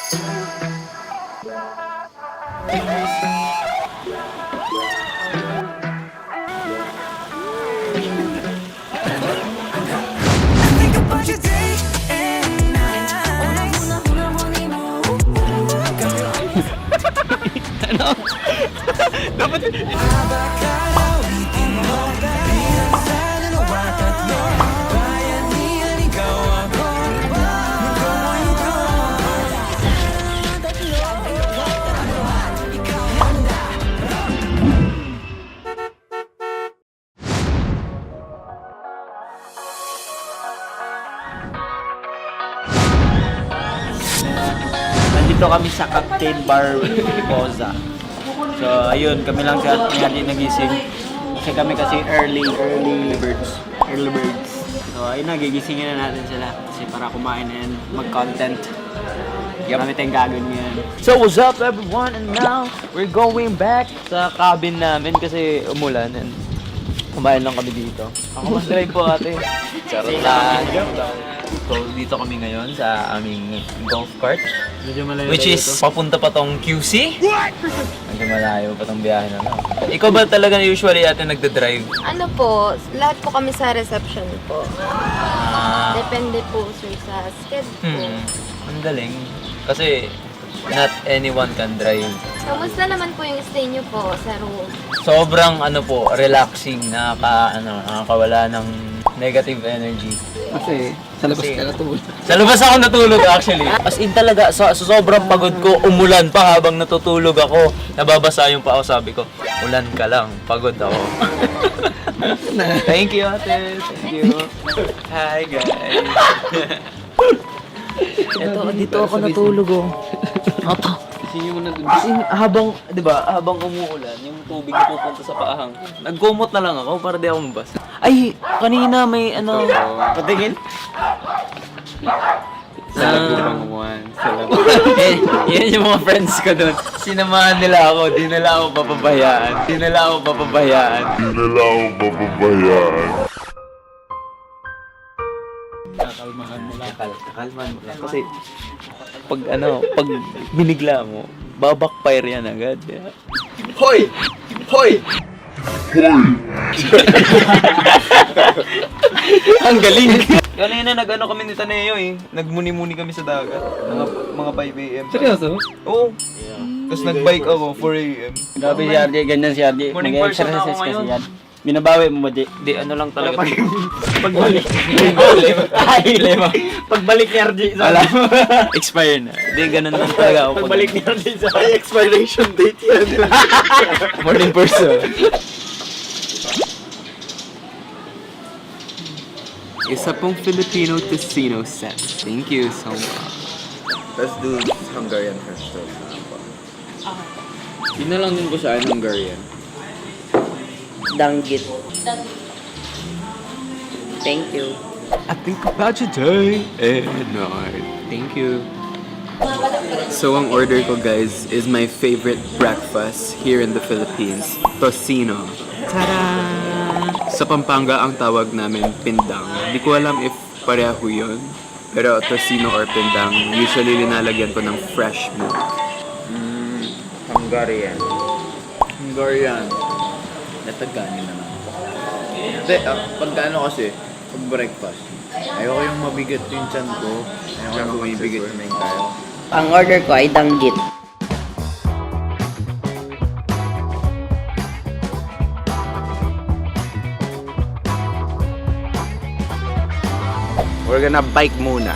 Ano? Dapat nandito kami sa Cocktail Bar Poza. So, ayun, kami lang sa atin nagising. Kasi early birds. So, ayun na, gigisingin na natin sila. Kasi para kumain and mag-content. Marami tayong gagawin ngayon. So, what's up everyone? And now, we're going back sa cabin namin kasi umulan. And kumain lang kami dito. Ako mag-drive po ate. Charot lang. So, dito kami ngayon sa aming golf cart. Medyo malayo. Which is, papunta pa tong QC? Medyo malayo pa tong biyahe na lang. Ikaw ba talaga usually ate nagda-drive? Ano po, lahat po kami sa reception po. Depende po sir sa schedule. Ang galing. Kasi, not anyone can drive. Kamusta naman po yung stay nyo po sa room? Sobrang relaxing, nakakawala ng negative energy. Kasi sa labas ka natulog. Sa labas ako natulog actually. As in talaga, sa sobrang pagod ko, umulan pa habang natutulog ako. Nababasa yung paa ko, sabi ko, ulan ka lang, pagod ako. Thank you ate, thank you. Hi guys. Dito ako natulog oh. Ato. Sino mo na dun? Kasi habang, di ba, habang umuulan, yung tubig na pupunta sa paahang, nagkumot na lang ako para di ako mabasa. Ay, kanina may patingin. Sa lagubang umuhan. Sa lagubang. Yan yung mga friends ko doon. Sinamahan nila ako, di nila ako papabayaan. Kakalmahan mo lang. Kasi, pag binigla mo, babackfire yan agad. Yeah. Hoy! Ang galing! Kanina kami ni Taneo eh. Nagmuni-muni kami sa dagat. Mga 5 AM. Seryoso? Oo. Tapos nag-bike ako 4 AM. Grabe si RJ, ganyan si RJ. Morning person ako Nag-exercise ngayon. kasi yan. Binabawi mo ba, Di? Di, ano lang talaga. Pagbalik. Pagbalik ni RJ. Wala. Expire na. Di, ganun lang talaga ako. Pagbalik ni RJ sa... Ay, expiration date yan. Morning person. Isa pong Filipino Tocino set. Thank you so much. Let's do Hungarian hash toast. Yun na lang din ko sa Hungarian. Danggit. Thank you. I think about you day and night. Thank you. So ang order ko guys is my favorite breakfast here in the Philippines. Tocino. Tada! Sa Pampanga ang tawag namin pindang. Di ko alam if pareho yun. Pero tocino or pindang, usually linalagyan ko ng fresh milk. Hungarian. Nataganin na lang. Hindi, pagkano kasi, pag breakfast, ayoko yung mabigat yung tiyan ko. Ayoko yung bumibigat yung tayo. Ang order ko ay danggit. We're gonna bike muna.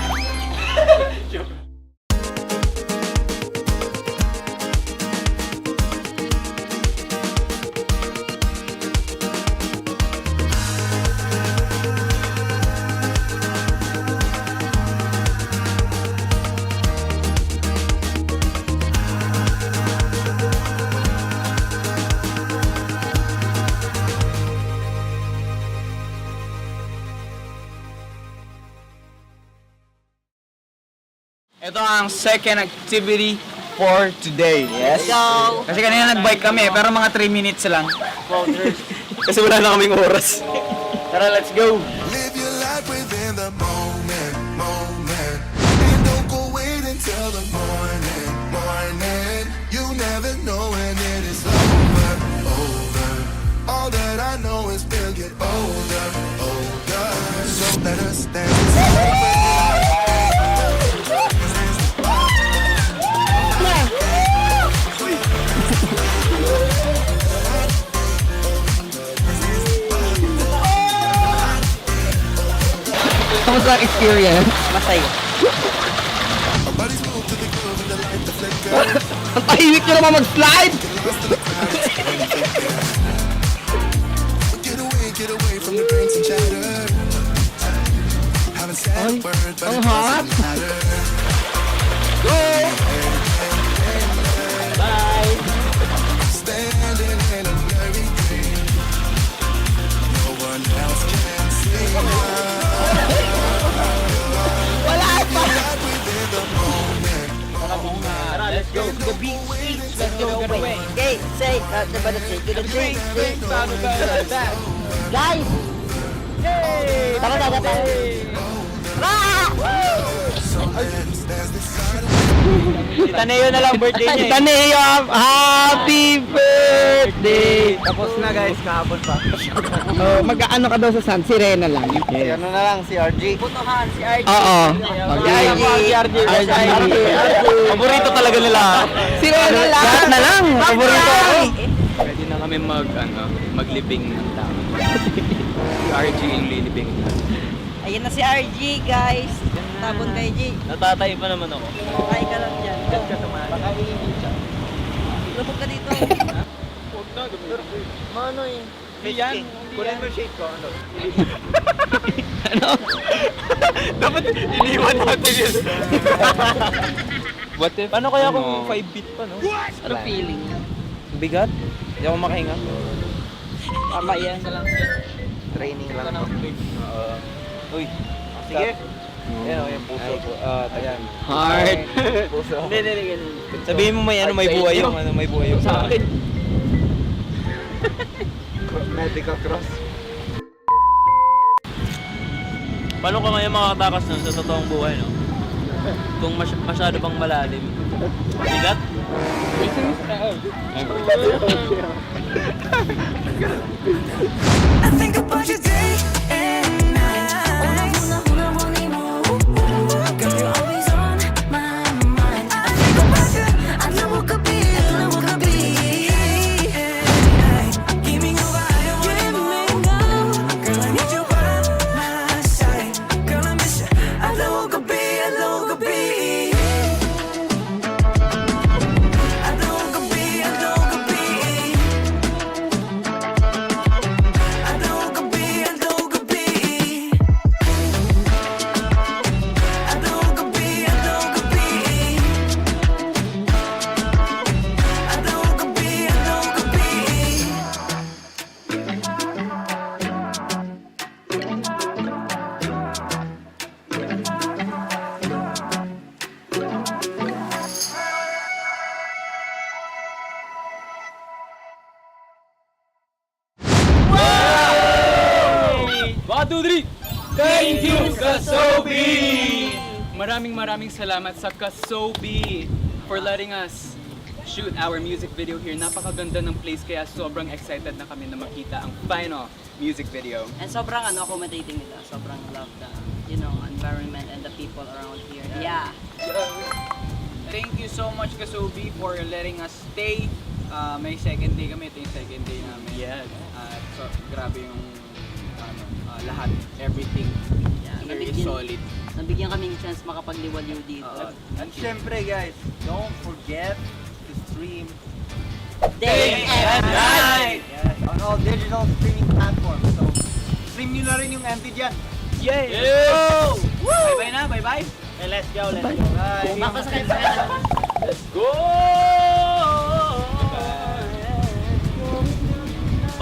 Ito ang second activity for today. Yes? Go! Kasi kanina nag-bike kami, pero mga 3 minutes lang. Kasi wala na kaming oras. Tara, let's go! Live your life within the moment. And don't go wait until the morning. Kamusta ang experience? Masaya. Ang tahimik nyo naman mag-slide! Ang hot! Let's go to the beach. Let's go away. Okay, say, diba na say, to the tree. Guys! Tama na, tama. Tita Neo na lang birthday niya. Tita Neo, happy birthday! Tapos na guys, kahapon pa. Mag-ano ka daw sa San Sirena lang. Si ano na lang, si RG. Putuhan, si RG. Oo. Si RG. Paborito talaga nila. Sirena lang! Lahat na lang. Paborito ako. Pwede na kami maglibing ng tao. Si RG yung lilibing na. Ayan na si RG, guys. Tabon kay G. Natatay pa naman ako. Ay ka lang dyan. Baka iinit siya. Lubog ka dito. Huwag na, Mano eh. Yan, kunin mo shake ko. Ano? Ano? Dapat iniwan natin yun. What if? Paano kaya kung ano, 5 beat pa, no? Ano feeling? Bigat? Hindi ako makahinga. Tama yan. Training lang ako. Uy, sige. Ayan o, yung puso. Ayan. Heart. Puso. Hindi. Sabihin mo may ano, may buhay yung ano, may buhay yung sa akin. Medical cross. Paano ka ngayon makakatakas nun sa totoong buhay, no? Kung masyado pang malalim. Bigat? I think about your day and night. Girl, you're always on my mind. I think about you. I know what could be, I know what could be. Give me your eye, give me now. Girl, I need you by my side. Girl, I miss you. I know what could be, I know what could be. I know what could be, I know what could be. I know what could be, I know what could be. I know what could be, I know what could be. I know what could be, I know what could be. Thank you, Kasobi! Maraming salamat sa Kasobi for letting us shoot our music video here. Napakaganda ng place kaya sobrang excited na kami na makita ang final music video. And sobrang accommodating nila. Sobrang love the, environment and the people around here. Yeah. Thank you so much Kasobi for letting us stay. May second day kami, ito yung second day namin. Yes. So, grabe yung lahat, everything Yeah, here is solid. Nabigyan kami ng chance makapagliwaliw dito. And syempre guys, don't forget to stream Day and night! yes, on all digital streaming platforms. So, stream nyo na rin yung MT dyan. Yay! Bye-bye na, bye-bye! Okay, let's go, let's go. Bye! Baka sakit. Let's go!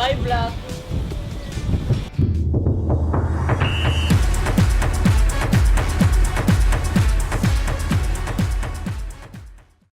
Bye, vlog!